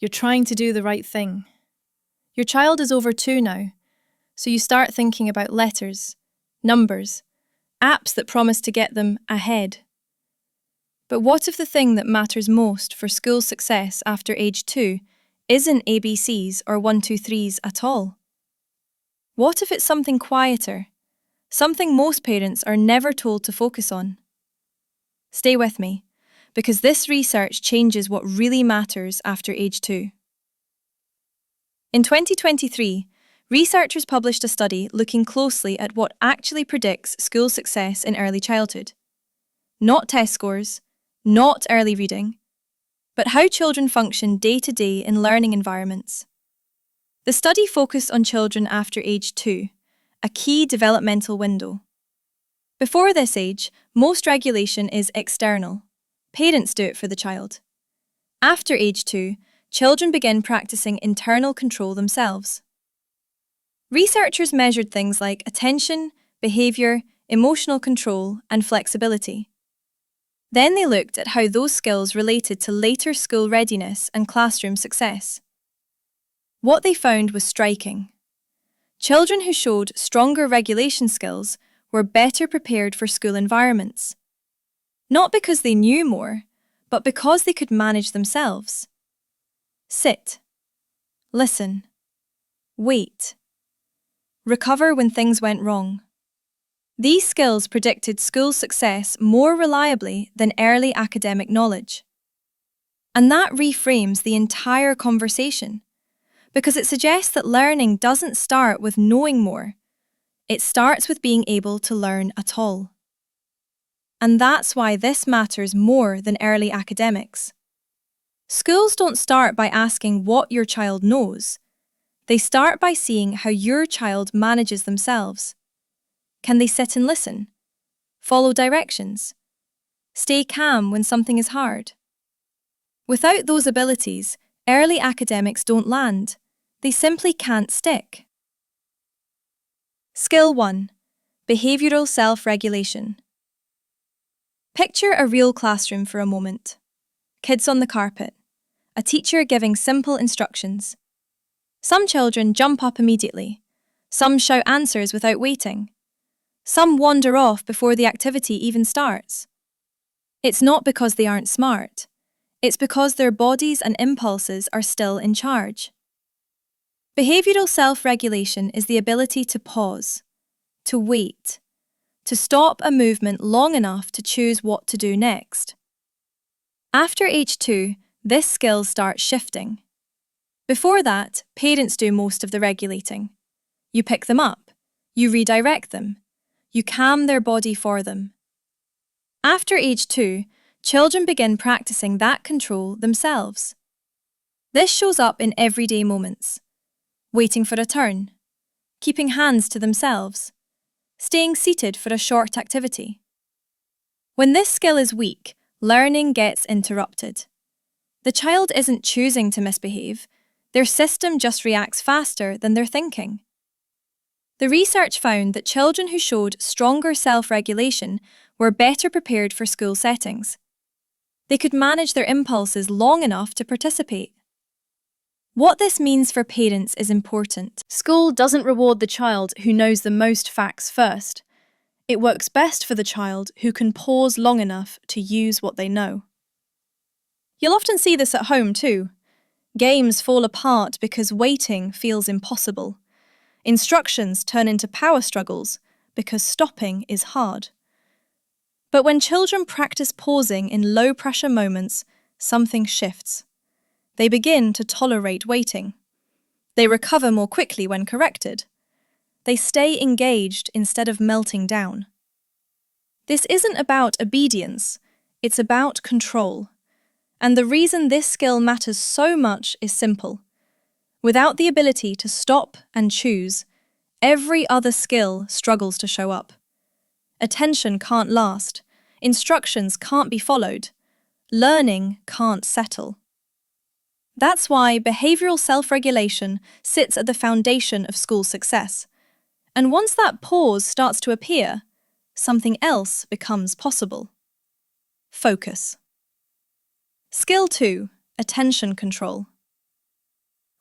You're trying to do the right thing. Your child is over 2 now, so you start thinking about letters, numbers, apps that promise to get them ahead. But what if the thing that matters most for school success after age 2 isn't ABCs or 1, 2, 3s at all? What if it's something quieter, something most parents are never told to focus on? Stay with me, because this research changes what really matters after age 2. In 2023, researchers published a study looking closely at what actually predicts school success in early childhood. Not test scores, not early reading, but how children function day to day in learning environments. The study focused on children after age 2, a key developmental window. Before this age, most regulation is external. Parents do it for the child. After age 2, children begin practicing internal control themselves. Researchers measured things like attention, behaviour, emotional control, and flexibility. Then they looked at how those skills related to later school readiness and classroom success. What they found was striking. Children who showed stronger regulation skills were better prepared for school environments. Not because they knew more, but because they could manage themselves. Sit. Listen. Wait. Recover when things went wrong. These skills predicted school success more reliably than early academic knowledge. And that reframes the entire conversation, because it suggests that learning doesn't start with knowing more. It starts with being able to learn at all. And that's why this matters more than early academics. Schools don't start by asking what your child knows. They start by seeing how your child manages themselves. Can they sit and listen? Follow directions? Stay calm when something is hard? Without those abilities, early academics don't land. They simply can't stick. Skill 1. Behavioural self-regulation. Picture a real classroom for a moment. Kids on the carpet. A teacher giving simple instructions. Some children jump up immediately. Some shout answers without waiting. Some wander off before the activity even starts. It's not because they aren't smart. It's because their bodies and impulses are still in charge. Behavioural self-regulation is the ability to pause, to wait, to stop a movement long enough to choose what to do next. After age 2, this skill starts shifting. Before that, parents do most of the regulating. You pick them up, you redirect them, you calm their body for them. After age 2, children begin practicing that control themselves. This shows up in everyday moments. Waiting for a turn, keeping hands to themselves, staying seated for a short activity. When this skill is weak, learning gets interrupted. The child isn't choosing to misbehave, their system just reacts faster than they're thinking. The research found that children who showed stronger self-regulation were better prepared for school settings. They could manage their impulses long enough to participate. What this means for parents is important. School doesn't reward the child who knows the most facts first. It works best for the child who can pause long enough to use what they know. You'll often see this at home too. Games fall apart because waiting feels impossible. Instructions turn into power struggles because stopping is hard. But when children practice pausing in low-pressure moments, something shifts. They begin to tolerate waiting. They recover more quickly when corrected. They stay engaged instead of melting down. This isn't about obedience, it's about control. And the reason this skill matters so much is simple. Without the ability to stop and choose, every other skill struggles to show up. Attention can't last, instructions can't be followed, learning can't settle. That's why behavioural self-regulation sits at the foundation of school success. And once that pause starts to appear, something else becomes possible. Focus. Skill 2, attention control.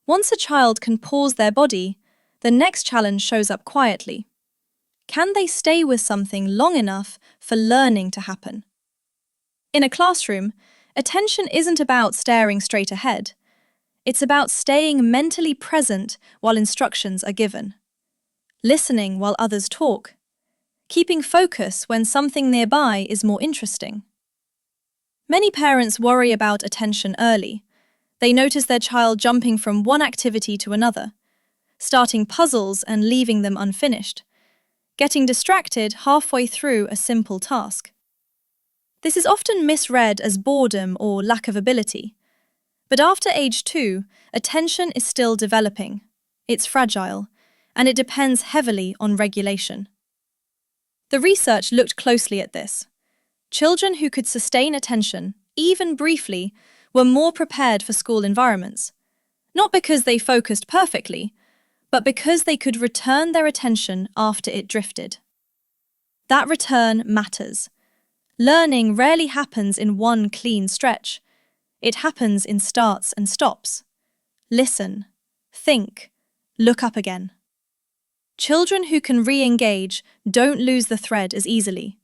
Once a child can pause their body, the next challenge shows up quietly. Can they stay with something long enough for learning to happen? In a classroom, attention isn't about staring straight ahead. It's about staying mentally present while instructions are given, listening while others talk, keeping focus when something nearby is more interesting. Many parents worry about attention early. They notice their child jumping from one activity to another, starting puzzles and leaving them unfinished, getting distracted halfway through a simple task. This is often misread as boredom or lack of ability. But after age 2, attention is still developing. It's fragile, and it depends heavily on regulation. The research looked closely at this. Children who could sustain attention, even briefly, were more prepared for school environments, not because they focused perfectly, but because they could return their attention after it drifted. That return matters. Learning rarely happens in one clean stretch. It happens in starts and stops. Listen, think, look up again. Children who can re-engage don't lose the thread as easily.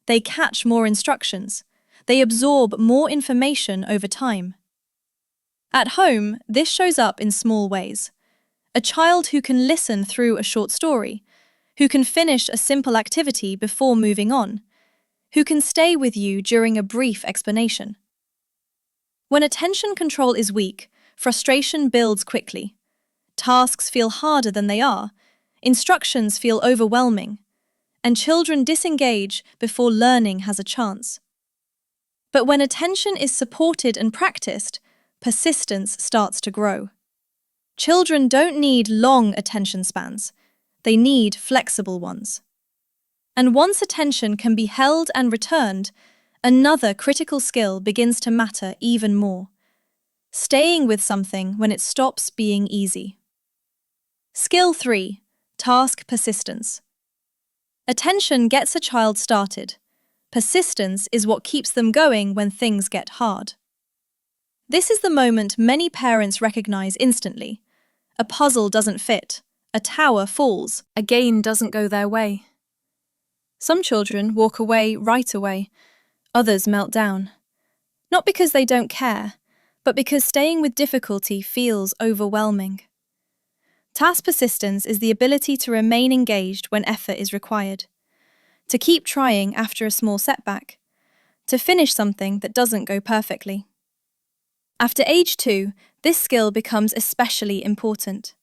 They catch more instructions. They absorb more information over time. At home, this shows up in small ways. A child who can listen through a short story, who can finish a simple activity before moving on, who can stay with you during a brief explanation. When attention control is weak, frustration builds quickly. Tasks feel harder than they are, instructions feel overwhelming, and children disengage before learning has a chance. But when attention is supported and practiced, persistence starts to grow. Children don't need long attention spans, they need flexible ones. And once attention can be held and returned, another critical skill begins to matter even more. Staying with something when it stops being easy. Skill 3. Task persistence. Attention gets a child started. Persistence is what keeps them going when things get hard. This is the moment many parents recognize instantly. A puzzle doesn't fit, a tower falls, a game doesn't go their way. Some children walk away right away. Others melt down. Not because they don't care, but because staying with difficulty feels overwhelming. Task persistence is the ability to remain engaged when effort is required, to keep trying after a small setback, to finish something that doesn't go perfectly. After age 2, this skill becomes especially important.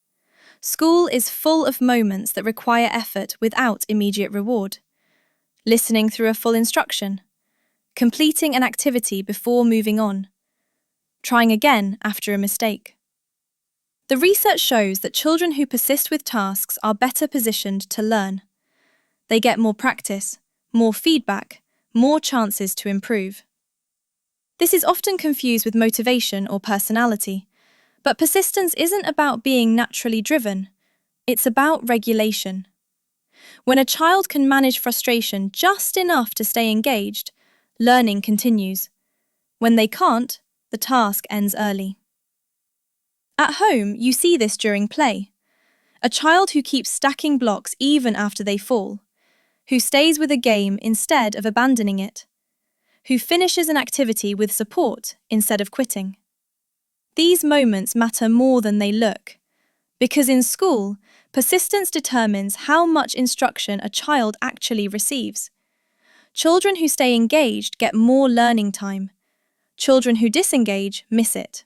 School is full of moments that require effort without immediate reward. Listening through a full instruction, completing an activity before moving on, trying again after a mistake. The research shows that children who persist with tasks are better positioned to learn. They get more practice, more feedback, more chances to improve. This is often confused with motivation or personality, but persistence isn't about being naturally driven. It's about regulation. When a child can manage frustration just enough to stay engaged, learning continues. When they can't, the task ends early. At home, you see this during play. A child who keeps stacking blocks even after they fall, who stays with a game instead of abandoning it, who finishes an activity with support instead of quitting. These moments matter more than they look, because in school, persistence determines how much instruction a child actually receives. Children who stay engaged get more learning time. Children who disengage miss it.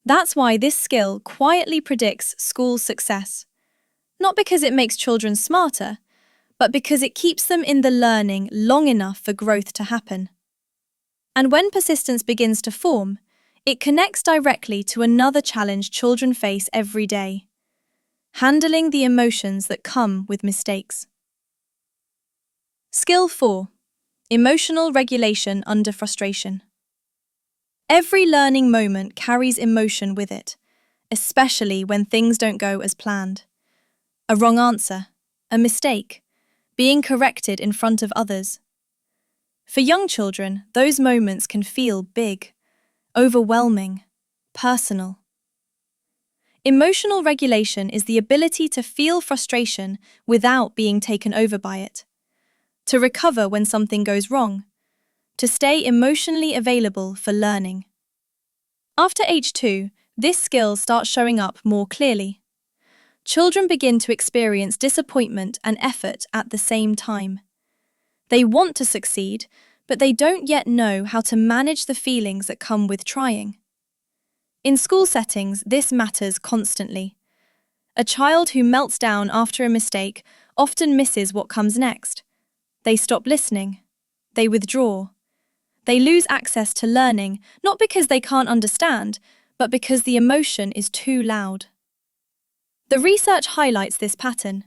That's why this skill quietly predicts school success. Not because it makes children smarter, but because it keeps them in the learning long enough for growth to happen. And when persistence begins to form, it connects directly to another challenge children face every day: handling the emotions that come with mistakes. Skill 4. Emotional regulation under frustration. Every learning moment carries emotion with it, especially when things don't go as planned. A wrong answer, a mistake, being corrected in front of others. For young children, those moments can feel big, overwhelming, personal. Emotional regulation is the ability to feel frustration without being taken over by it, to recover when something goes wrong, to stay emotionally available for learning. After age 2, this skill starts showing up more clearly. Children begin to experience disappointment and effort at the same time. They want to succeed, but they don't yet know how to manage the feelings that come with trying. In school settings, this matters constantly. A child who melts down after a mistake often misses what comes next. They stop listening. They withdraw. They lose access to learning, not because they can't understand, but because the emotion is too loud. The research highlights this pattern.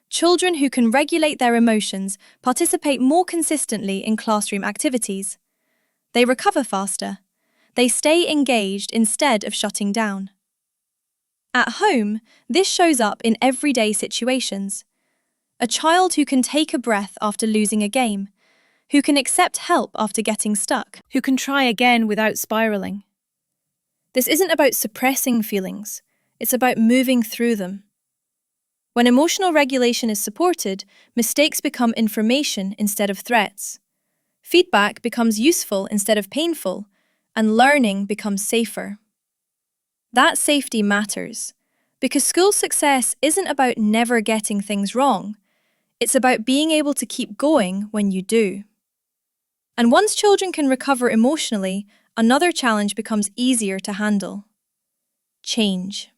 Children who can regulate their emotions participate more consistently in classroom activities. They recover faster. They stay engaged instead of shutting down. At home, this shows up in everyday situations. A child who can take a breath after losing a game, who can accept help after getting stuck, who can try again without spiraling. This isn't about suppressing feelings, it's about moving through them. When emotional regulation is supported, mistakes become information instead of threats. Feedback becomes useful instead of painful, and learning becomes safer. That safety matters, because school success isn't about never getting things wrong. It's about being able to keep going when you do. And once children can recover emotionally, another challenge becomes easier to handle. Change.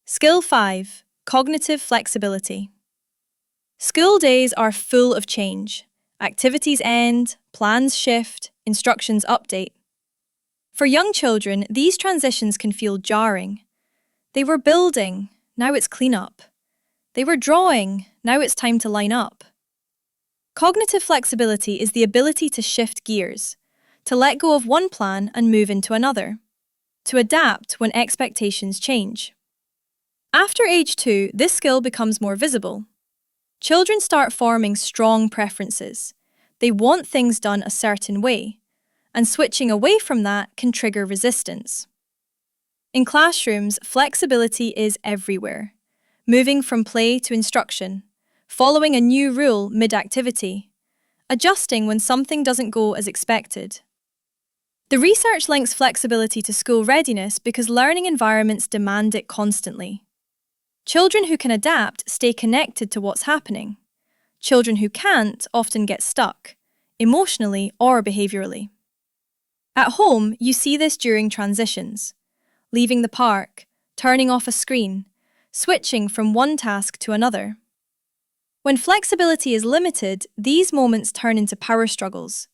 Skill 5. Cognitive flexibility. School days are full of change. Activities end, plans shift, instructions update. For young children, these transitions can feel jarring. They were building, now it's clean up. They were drawing, now it's time to line up. Cognitive flexibility is the ability to shift gears, to let go of one plan and move into another, to adapt when expectations change. After age 2, this skill becomes more visible. Children start forming strong preferences. They want things done a certain way, and switching away from that can trigger resistance. In classrooms, flexibility is everywhere, moving from play to instruction, following a new rule mid-activity, adjusting when something doesn't go as expected. The research links flexibility to school readiness because learning environments demand it constantly. Children who can adapt stay connected to what's happening. Children who can't often get stuck, emotionally or behaviourally. At home, you see this during transitions. Leaving the park, turning off a screen, switching from one task to another. When flexibility is limited, these moments turn into power struggles.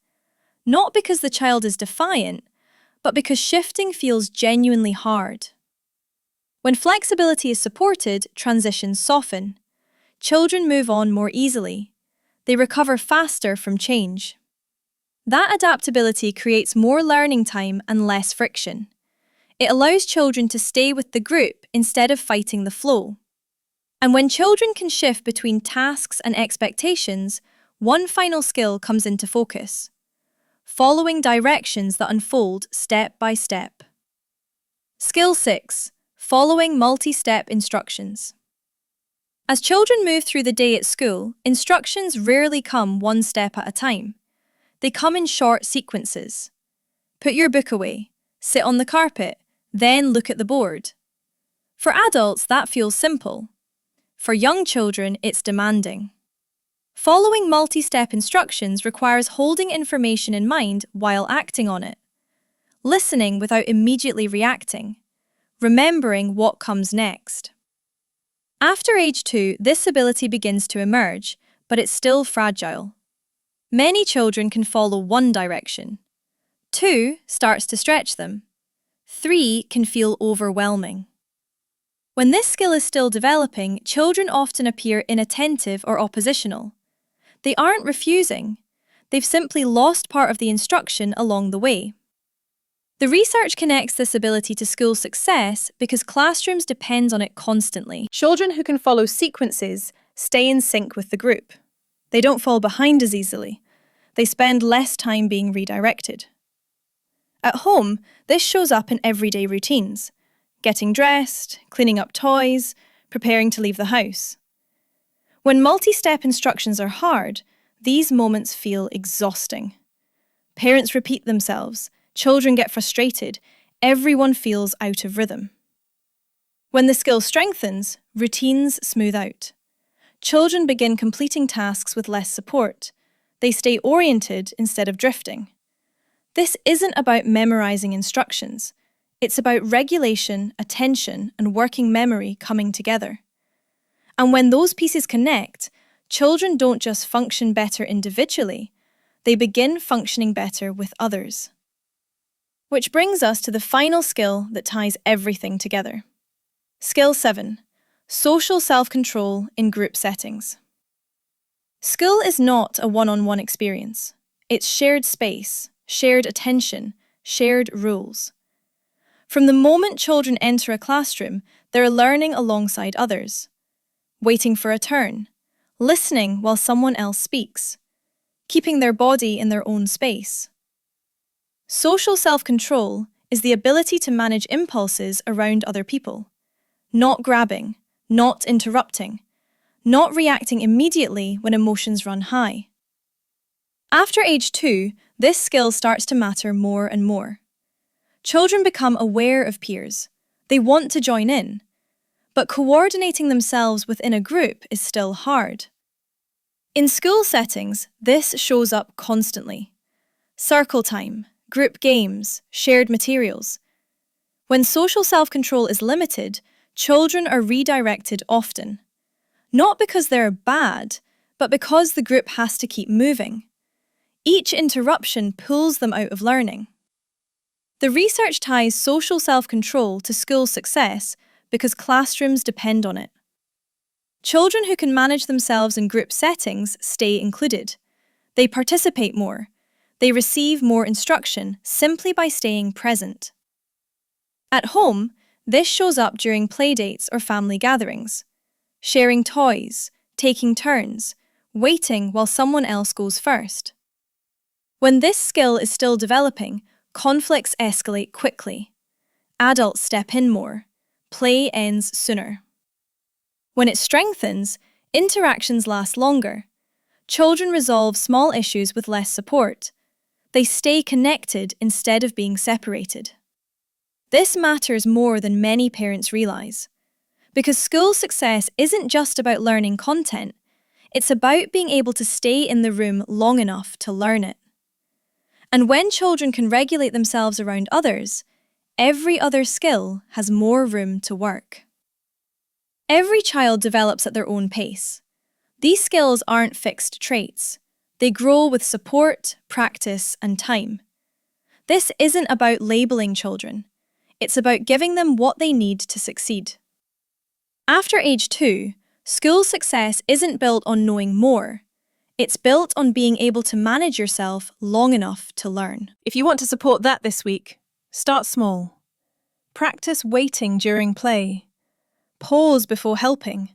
Not because the child is defiant, but because shifting feels genuinely hard. When flexibility is supported, transitions soften. Children move on more easily. They recover faster from change. That adaptability creates more learning time and less friction. It allows children to stay with the group instead of fighting the flow. And when children can shift between tasks and expectations, one final skill comes into focus: following directions that unfold step by step. Skill 6. Following multi-step instructions. As children move through the day at school, instructions rarely come one step at a time. They come in short sequences. Put your book away, sit on the carpet, then look at the board. For adults, that feels simple. For young children, it's demanding. Following multi-step instructions requires holding information in mind while acting on it, listening without immediately reacting, remembering what comes next. After age 2, this ability begins to emerge, but it's still fragile. Many children can follow one direction. 2 starts to stretch them. 3 can feel overwhelming. When this skill is still developing, children often appear inattentive or oppositional. They aren't refusing. They've simply lost part of the instruction along the way. The research connects this ability to school success because classrooms depend on it constantly. Children who can follow sequences stay in sync with the group. They don't fall behind as easily. They spend less time being redirected. At home, this shows up in everyday routines. getting dressed, cleaning up toys, preparing to leave the house. When multi-step instructions are hard, these moments feel exhausting. Parents repeat themselves, children get frustrated, everyone feels out of rhythm. When the skill strengthens, routines smooth out. Children begin completing tasks with less support. They stay oriented instead of drifting. This isn't about memorizing instructions. It's about regulation, attention, and working memory coming together. And when those pieces connect, children don't just function better individually, they begin functioning better with others. Which brings us to the final skill that ties everything together. Skill 7. Social self-control in group settings. School is not a one-on-one experience. It's shared space, shared attention, shared rules. From the moment children enter a classroom, they're learning alongside others, waiting for a turn, listening while someone else speaks, keeping their body in their own space. Social self-control is the ability to manage impulses around other people, not grabbing, not interrupting, not reacting immediately when emotions run high. After age 2, this skill starts to matter more and more. Children become aware of peers. They want to join in. But coordinating themselves within a group is still hard. In school settings, this shows up constantly. Circle time, group games, shared materials. When social self-control is limited, children are redirected often. Not because they're bad, but because the group has to keep moving. Each interruption pulls them out of learning. The research ties social self-control to school success because classrooms depend on it. Children who can manage themselves in group settings stay included. They participate more. They receive more instruction simply by staying present. At home, this shows up during playdates or family gatherings. Sharing toys, taking turns, waiting while someone else goes first. When this skill is still developing, conflicts escalate quickly. Adults step in more. Play ends sooner. When it strengthens, interactions last longer. Children resolve small issues with less support. They stay connected instead of being separated. This matters more than many parents realize. Because school success isn't just about learning content, it's about being able to stay in the room long enough to learn it. And when children can regulate themselves around others, every other skill has more room to work. Every child develops at their own pace. These skills aren't fixed traits. They grow with support, practice, and time. This isn't about labeling children. It's about giving them what they need to succeed. After age 2, school success isn't built on knowing more. It's built on being able to manage yourself long enough to learn. If you want to support that this week, start small. Practice waiting during play. Pause before helping.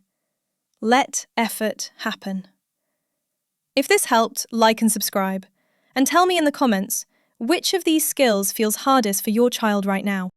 Let effort happen. If this helped, like and subscribe. And tell me in the comments, which of these skills feels hardest for your child right now?